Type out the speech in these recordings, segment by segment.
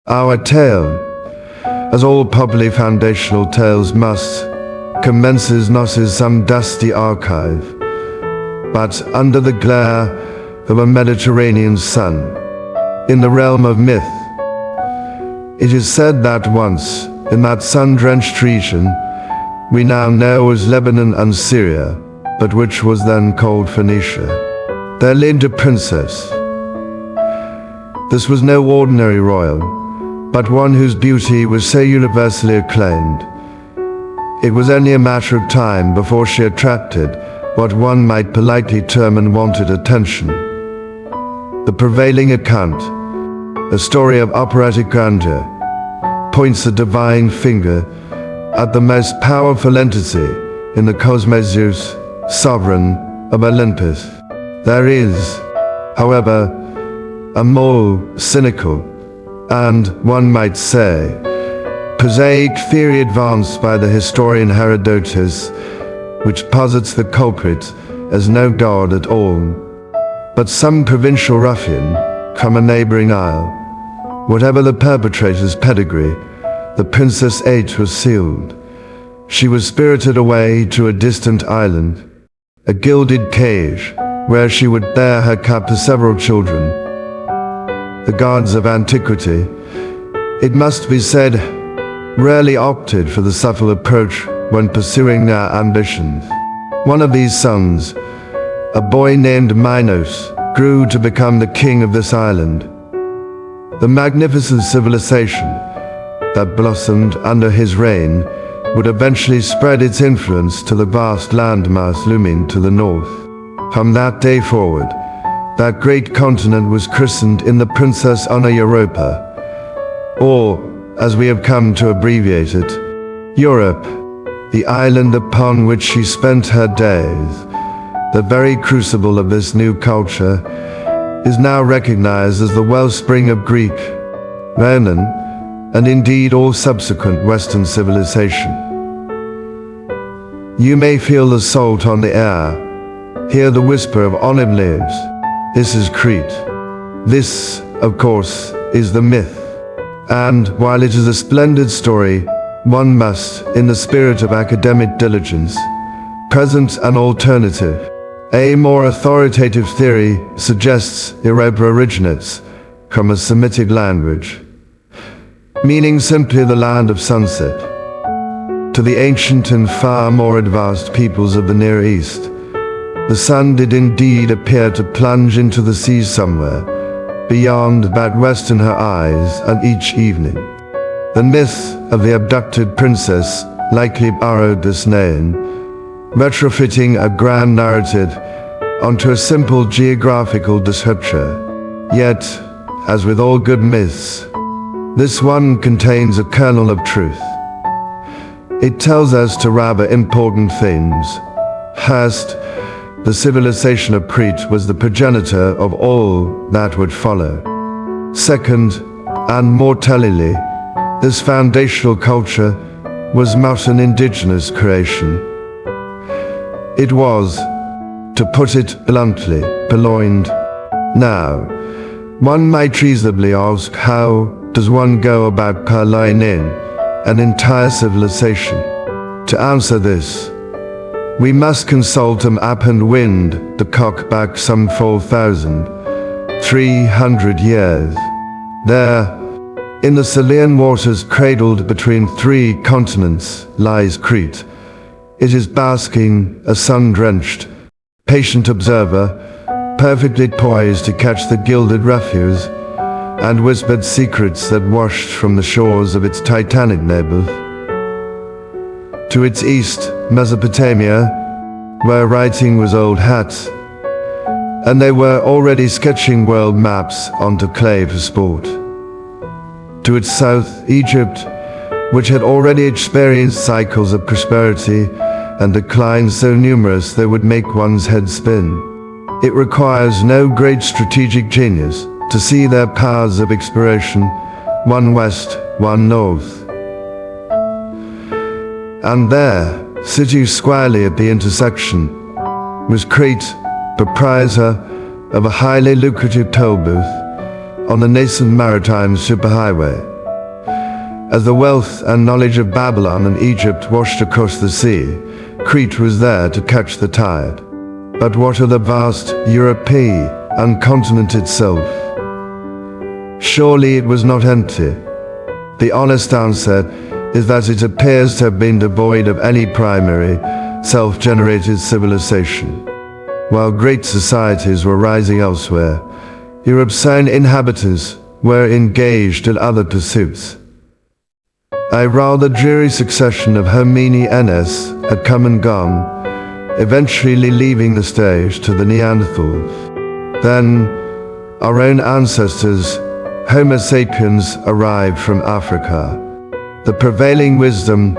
Our tale, as all popularly foundational tales must, commences not as some dusty archive, but under the glare of a Mediterranean sun, in the realm of myth. It is said that once, in that sun-drenched region we now know as Lebanon and Syria, but which was then called Phoenicia, there lived a princess. This was no ordinary royal, but one whose beauty was so universally acclaimed. It was only a matter of time before she attracted what one might politely term unwanted attention. The prevailing account, a story of operatic grandeur, points a divine finger at the most powerful entity in the cosmos, Zeus, sovereign of Olympus. There is, however, a more cynical and, one might say, prosaic theory advanced by the historian Herodotus, which posits the culprit as no god at all, but some provincial ruffian from a neighboring isle. Whatever the perpetrator's pedigree, the Princess Eight was sealed. She was spirited away to a distant island, a gilded cage, where she would bear her cup to several children. The gods of antiquity, it must be said, rarely opted for the subtle approach when pursuing their ambitions. One of these sons, a boy named Minos, grew to become the king of this island. The magnificent civilization that blossomed under his reign would eventually spread its influence to the vast landmass looming to the north. From that day forward, that great continent was christened in the Princess honor Europa, or, as we have come to abbreviate it, Europe, the island upon which she spent her days. The very crucible of this new culture is now recognized as the wellspring of Greek, Roman, and indeed all subsequent Western civilization. You may feel the salt on the air, hear the whisper of olive leaves. This is Crete. This, of course, is the myth. And while it is a splendid story, one must, in the spirit of academic diligence, present an alternative. A more authoritative theory suggests Europa originates from a Semitic language, meaning simply the land of sunset. To the ancient and far more advanced peoples of the Near East, the sun did indeed appear to plunge into the sea somewhere beyond that western horizon each evening. The myth of the abducted princess likely borrowed this name, retrofitting a grand narrative onto a simple geographical description. Yet, as with all good myths, this one contains a kernel of truth. It tells us two rather important things. First, the civilization of Crete was the progenitor of all that would follow. Second, and more tellingly, this foundational culture was not an indigenous creation. It was, to put it bluntly, purloined. Now, one might reasonably ask, how does one go about purloining an entire civilization? To answer this, we must consult a map and wind the clock back some 4,300 years. There, in the Salian waters cradled between three continents, lies Crete. It is basking, a sun-drenched, patient observer, perfectly poised to catch the gilded refuse and whispered secrets that washed from the shores of its titanic neighbors. To its east, Mesopotamia, where writing was old hat, and they were already sketching world maps onto clay for sport. To its south, Egypt, which had already experienced cycles of prosperity and decline so numerous they would make one's head spin. It requires no great strategic genius to see their paths of exploration, one west, one north. And there, sitting squarely at the intersection, was Crete, proprietor of a highly lucrative toll booth, on the nascent maritime superhighway. As the wealth and knowledge of Babylon and Egypt washed across the sea, Crete was there to catch the tide. But what of the vast European continent itself? Surely it was not empty. The honest answer is that it appears to have been devoid of any primary, self-generated civilization. While great societies were rising elsewhere, Europe's own inhabitants were engaged in other pursuits. A rather dreary succession of homini had come and gone, eventually leaving the stage to the Neanderthals. Then, our own ancestors, Homo sapiens, arrived from Africa. The prevailing wisdom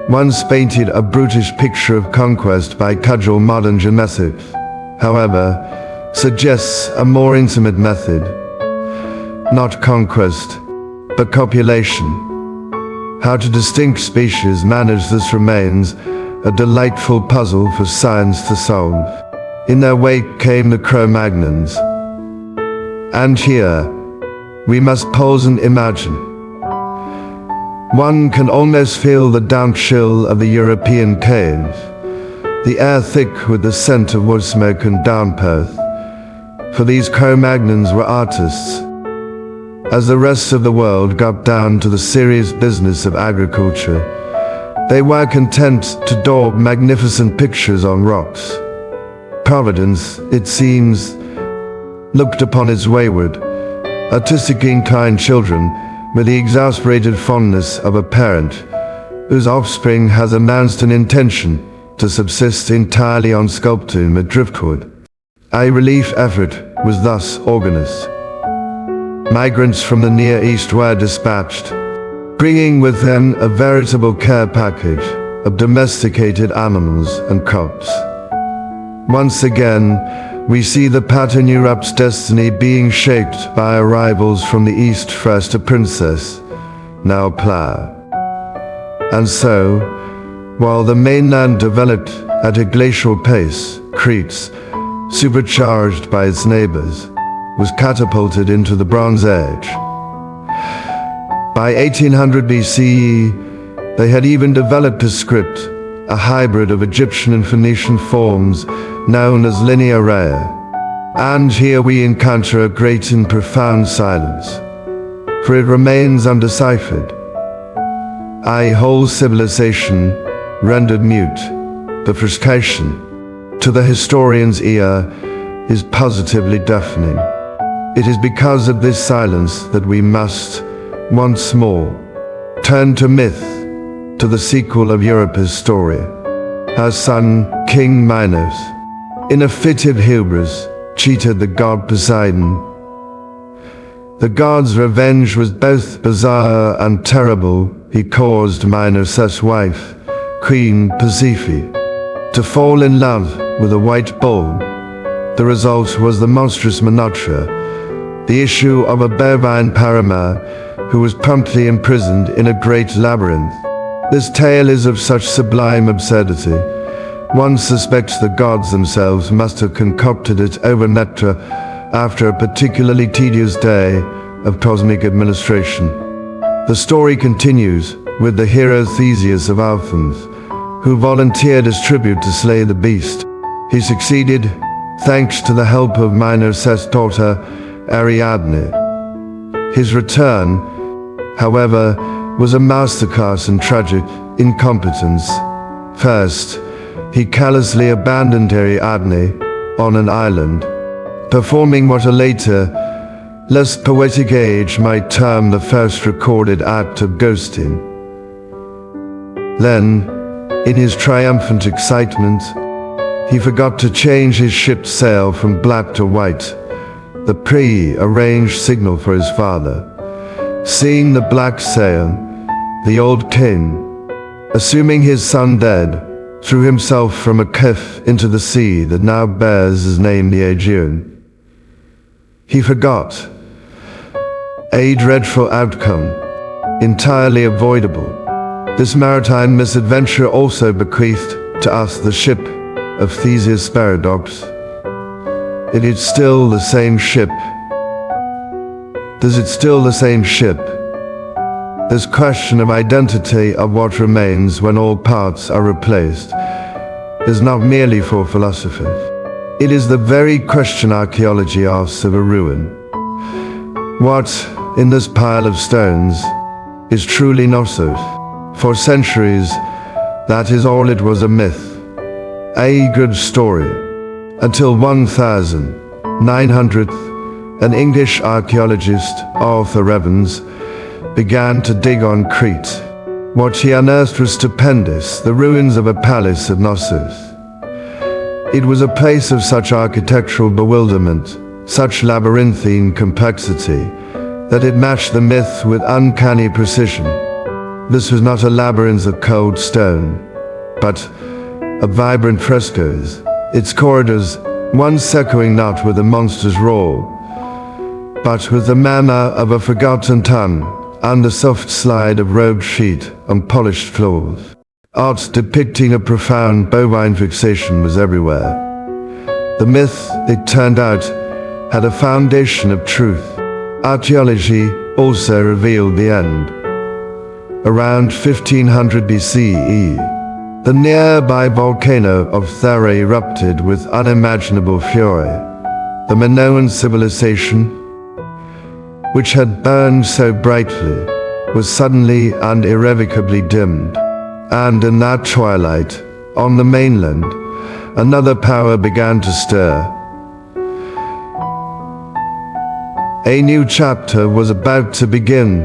once painted a brutish picture of conquest by cudgel modern genetics, however, suggests a more intimate method. Not conquest, but copulation. How to distinct species manage this remains a delightful puzzle for science to solve. In their wake came the Cro-Magnons. And here, we must pause and imagine. One can almost feel the damp chill of the European caves, the air thick with the scent of wood smoke and downpour. For these Cro-Magnons were artists. As the rest of the world got down to the serious business of agriculture, they were content to daub magnificent pictures on rocks. Providence, it seems, looked upon its wayward, artistically inclined children with the exasperated fondness of a parent whose offspring has announced an intention to subsist entirely on sculpting with driftwood. A relief effort was thus organized. Migrants from the Near East were dispatched, bringing with them a veritable care package of domesticated animals and crops. Once again, we see the pattern Europe's destiny being shaped by arrivals from the East, first a princess, now a plough. And so, while the mainland developed at a glacial pace, Crete, supercharged by its neighbors, was catapulted into the Bronze Age. By 1800 BCE, they had even developed a script, a hybrid of Egyptian and Phoenician forms known as Linear Rea. And here we encounter a great and profound silence, for it remains undeciphered. A whole civilization rendered mute. The frustration, to the historian's ear, is positively deafening. It is because of this silence that we must, once more, turn to myth, to the sequel of Europa's story. Her son, King Minos, in a fit of hubris, cheated the god Poseidon. The god's revenge was both bizarre and terrible. He caused Minos' wife, Queen Persephone, to fall in love with a white bull. The result was the monstrous Minotaur, the issue of a bovine paramour who was promptly imprisoned in a great labyrinth. This tale is of such sublime absurdity, one suspects the gods themselves must have concocted it over nectar after a particularly tedious day of cosmic administration. The story continues with the hero Theseus of Athens, who volunteered as tribute to slay the beast. He succeeded thanks to the help of Minos' daughter Ariadne. His return, however, was a masterclass in tragic incompetence. First, he callously abandoned Ariadne on an island, performing what a later, less poetic age might term the first recorded act of ghosting. Then, in his triumphant excitement, he forgot to change his ship's sail from black to white, the pre-arranged signal for his father. Seeing the black sail, the old king, assuming his son dead, threw himself from a cliff into the sea that now bears his name, the Aegean. He forgot. A dreadful outcome, entirely avoidable. This maritime misadventure also bequeathed to us the ship of Theseus' paradox. It is still the same ship, Is it still the same ship? This question of identity of what remains when all parts are replaced is not merely for philosophers. It is the very question archaeology asks of a ruin. What, in this pile of stones, is truly Knossos? For centuries, that is all it was, a myth, a good story, until 1900, an English archaeologist, Arthur Evans, began to dig on Crete. What he unearthed was stupendous, the ruins of a palace at Knossos. It was a place of such architectural bewilderment, such labyrinthine complexity, that it matched the myth with uncanny precision. This was not a labyrinth of cold stone, but of vibrant frescoes, its corridors once echoing not with a monster's roar, but with the manner of a forgotten tongue, and the soft slide of robed feet on polished floors. Art depicting a profound bovine fixation was everywhere. The myth, it turned out, had a foundation of truth. Archaeology also revealed the end. Around 1500 BCE, the nearby volcano of Thera erupted with unimaginable fury. The Minoan civilization, which had burned so brightly, was suddenly and irrevocably dimmed. And in that twilight, on the mainland, another power began to stir. A new chapter was about to begin.